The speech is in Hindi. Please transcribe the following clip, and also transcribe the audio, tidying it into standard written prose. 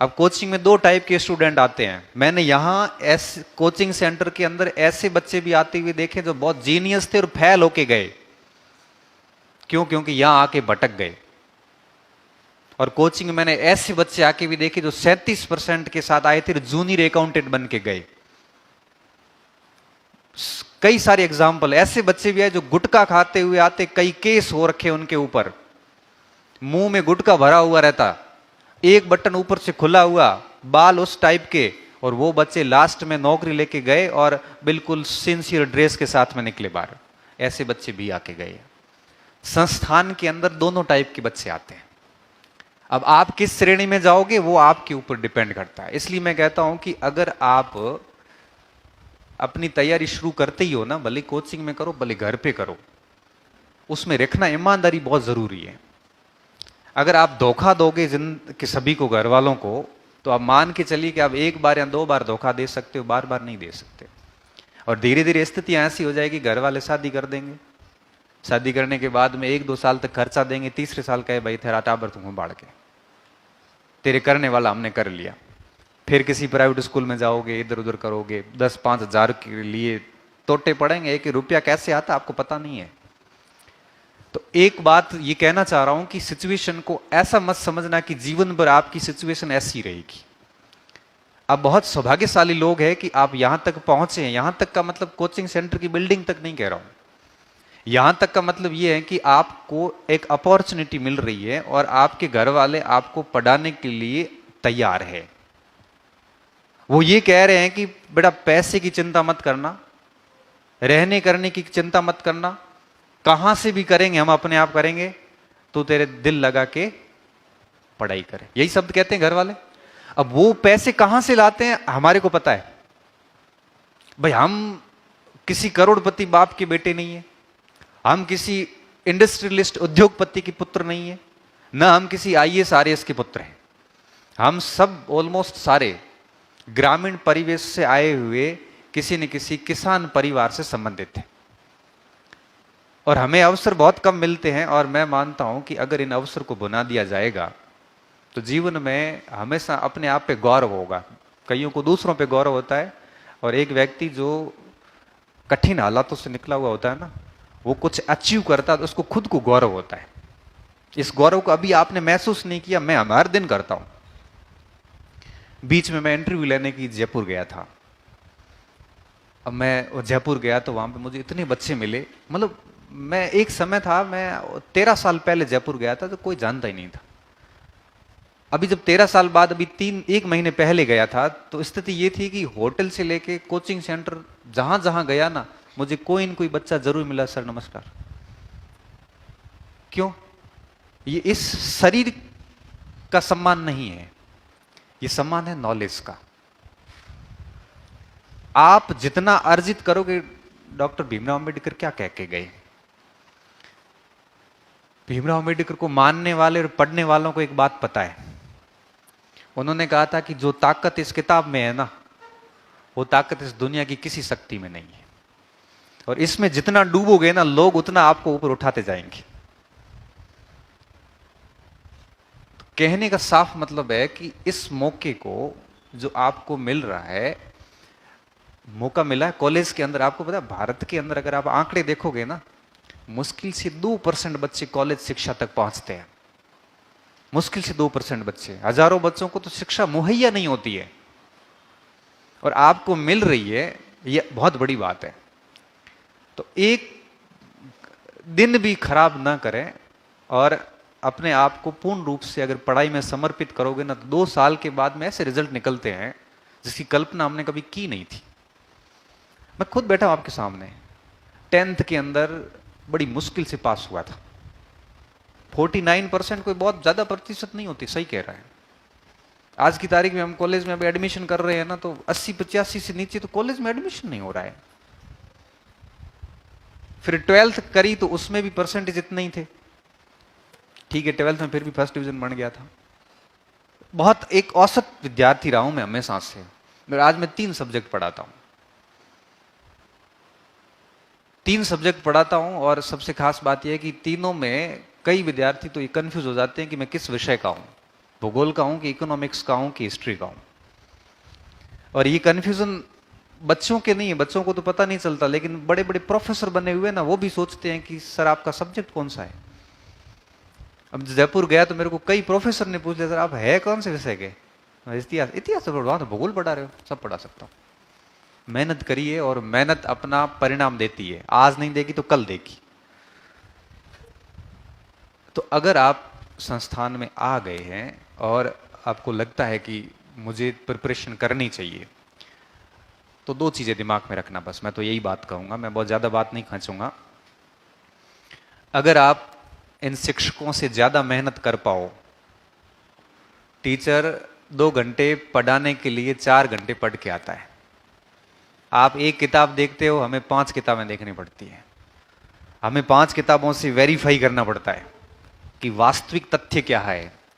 अब कोचिंग में दो टाइप के स्टूडेंट आते हैं। मैंने यहाँ ऐसे कोचिंग सेंटर के अंदर ऐसे बच्चे भी आते हुए देखे जो बहुत जीनियस थे और फेल होके गए। क्यों? क्योंकि यहां आके भटक गए। और कोचिंग में मैंने ऐसे बच्चे आके भी देखे जो 37% के साथ आए थे, जूनियर अकाउंटेंट बन के गए। कई सारे एग्जाम्पल ऐसे बच्चे भी आए जो गुटखा खाते हुए आते, कई केस हो रखे उनके ऊपर, मुंह में गुटखा भरा हुआ रहता, एक बटन ऊपर से खुला हुआ, बाल उस टाइप के, और वो बच्चे लास्ट में नौकरी लेके गए और बिल्कुल सिंसियर ड्रेस के साथ में निकले बाहर। ऐसे बच्चे भी आके गए। संस्थान के अंदर दोनों टाइप के बच्चे आते हैं। अब आप किस श्रेणी में जाओगे वो आपके ऊपर डिपेंड करता है। इसलिए मैं कहता हूं कि अगर आप अपनी तैयारी शुरू करते ही हो ना, भले कोचिंग में करो भले घर पे करो, उसमें रखना ईमानदारी बहुत जरूरी है। अगर आप धोखा दोगे कि सभी को, घर वालों को, तो आप मान के चलिए कि आप एक बार या दो बार धोखा दे सकते हो, बार बार नहीं दे सकते। और धीरे धीरे स्थिति ऐसी हो जाएगी, घर वाले शादी कर देंगे, शादी करने के बाद में 1-2 साल तक खर्चा देंगे, तीसरे साल कहे भाई तेरा टाबर तुम बाढ़ के, तेरे करने वाला हमने कर लिया। फिर किसी प्राइवेट स्कूल में जाओगे, इधर उधर करोगे, 10-5 हजार के लिए तोटे पड़ेंगे। 1 रुपया कैसे आता आपको पता नहीं है। तो एक बात ये कहना चाह रहा हूं कि सिचुएशन को ऐसा मत समझना कि जीवन भर आपकी सिचुएशन ऐसी रहेगी। अब बहुत सौभाग्यशाली लोग हैं कि आप यहां तक पहुंचे हैं। यहां तक का मतलब कोचिंग सेंटर की बिल्डिंग तक नहीं कह रहा हूं, यहां तक का मतलब यह है कि आपको एक अपॉर्चुनिटी मिल रही है और आपके घर वाले आपको पढ़ाने के लिए तैयार है। वो ये कह रहे हैं कि बेटा पैसे की चिंता मत करना, रहने करने की चिंता मत करना, कहां से भी करेंगे हम अपने आप करेंगे, तो तेरे दिल लगा के पढ़ाई करे। यही शब्द कहते हैं घर वाले। अब वो पैसे कहां से लाते हैं हमारे को पता है भाई। हम किसी करोड़पति बाप के बेटे नहीं है, हम किसी इंडस्ट्रियलिस्ट उद्योगपति के पुत्र नहीं है, न हम किसी IAS RAS के पुत्र हैं। हम सब ऑलमोस्ट सारे ग्रामीण परिवेश से आए हुए किसी न किसी किसान परिवार से संबंधित थे। और हमें अवसर बहुत कम मिलते हैं, और मैं मानता हूं कि अगर इन अवसर को बुना दिया जाएगा तो जीवन में हमेशा अपने आप पे गौरव होगा। कईयों को दूसरों पे गौरव होता है, और एक व्यक्ति जो कठिन हालातों से निकला हुआ होता है ना, वो कुछ अचीव करता है तो उसको खुद को गौरव होता है। इस गौरव को अभी आपने महसूस नहीं किया, मैं हर दिन करता हूं। बीच में मैं इंटरव्यू लेने की जयपुर गया था। अब मैं जयपुर गया तो वहां पे मुझे इतने बच्चे मिले, मतलब मैं एक समय था, मैं 13 साल पहले जयपुर गया था तो कोई जानता ही नहीं था। अभी जब 13 साल बाद अभी 1 महीने पहले गया था तो स्थिति ये थी कि होटल से लेके कोचिंग सेंटर जहां जहां गया ना, मुझे कोई न कोई बच्चा जरूर मिला, सर नमस्कार। क्यों? ये इस शरीर का सम्मान नहीं है, ये सम्मान है नॉलेज का। आप जितना अर्जित करोगे, डॉक्टर भीमराव अंबेडकर क्या कह के गए? भीमराव अंबेडकर को मानने वाले और पढ़ने वालों को एक बात पता है। उन्होंने कहा था कि जो ताकत इस किताब में है ना, वो ताकत इस दुनिया की किसी शक्ति में नहीं है, और इसमें जितना डूबोगे ना, लोग उतना आपको ऊपर उठाते जाएंगे। तो कहने का साफ मतलब है कि इस मौके को जो आपको मिल रहा है, मौका मिला है कॉलेज के अंदर। आपको पता है भारत के अंदर अगर आप आंकड़े देखोगे ना, मुश्किल से 2% बच्चे कॉलेज शिक्षा तक पहुंचते हैं। मुश्किल से 2% बच्चे, हजारों बच्चों को तो शिक्षा मुहैया नहीं होती है, और आपको मिल रही है, यह बहुत बड़ी बात है। तो एक दिन भी खराब ना करें, और अपने आप को पूर्ण रूप से अगर पढ़ाई में समर्पित करोगे ना, तो 2 साल के बाद में ऐसे रिजल्ट निकलते हैं जिसकी कल्पना हमने कभी की नहीं थी। मैं खुद बैठा हूं आपके सामने, 10th के अंदर बड़ी मुश्किल से पास हुआ था। 49% कोई बहुत ज्यादा प्रतिशत नहीं होती, सही कह रहा है। आज की तारीख में हम कॉलेज में अभी एडमिशन कर रहे हैं ना, तो 80-85 से नीचे तो कॉलेज में एडमिशन नहीं हो रहा है। फिर 12th करी तो उसमें भी परसेंटेज इतने ही थे। ठीक है, 12th में फिर भी फर्स्ट डिवीजन बन गया था। बहुत एक औसत विद्यार्थी रहा हूं मैं हमेशा से। आज मैं 3 सब्जेक्ट पढ़ाता हूं, 3 सब्जेक्ट पढ़ाता हूं, और सबसे खास बात यह है कि तीनों में कई विद्यार्थी तो ये कंफ्यूज हो जाते हैं कि मैं किस विषय का हूं। भूगोल का हूं कि इकोनॉमिक्स का हूं कि हिस्ट्री का हूं। और ये कन्फ्यूजन बच्चों के नहीं है, बच्चों को तो पता नहीं चलता, लेकिन बड़े बड़े प्रोफेसर बने हुए ना वो भी सोचते हैं कि सर आपका सब्जेक्ट कौन सा है। अब जयपुर गया तो मेरे को कई प्रोफेसर ने पूछ लिया, सर आप है कौन से विषय के? इतिहास। इतिहास तो पढ़ा, तो भूगोल पढ़ा रहे हो? सब पढ़ा सकता हूं। मेहनत करिए और मेहनत अपना परिणाम देती है, आज नहीं देगी तो कल देगी। तो अगर आप संस्थान में आ गए हैं और आपको लगता है कि मुझे प्रिपरेशन करनी चाहिए, तो दो चीजें दिमाग में रखना, बस मैं तो यही बात कहूंगा, मैं बहुत ज्यादा बात नहीं खींचूंगा। अगर आप इन शिक्षकों से ज्यादा मेहनत कर पाओ, टीचर 2 घंटे पढ़ाने के लिए 4 घंटे पढ़ के आता है, आप एक किताब देखते हो, हमें 5 किताबें देखनी पड़ती है। हमें 5 किताबों से वेरीफाई करना पड़ता है कि वास्तविक तथ्य क्या है,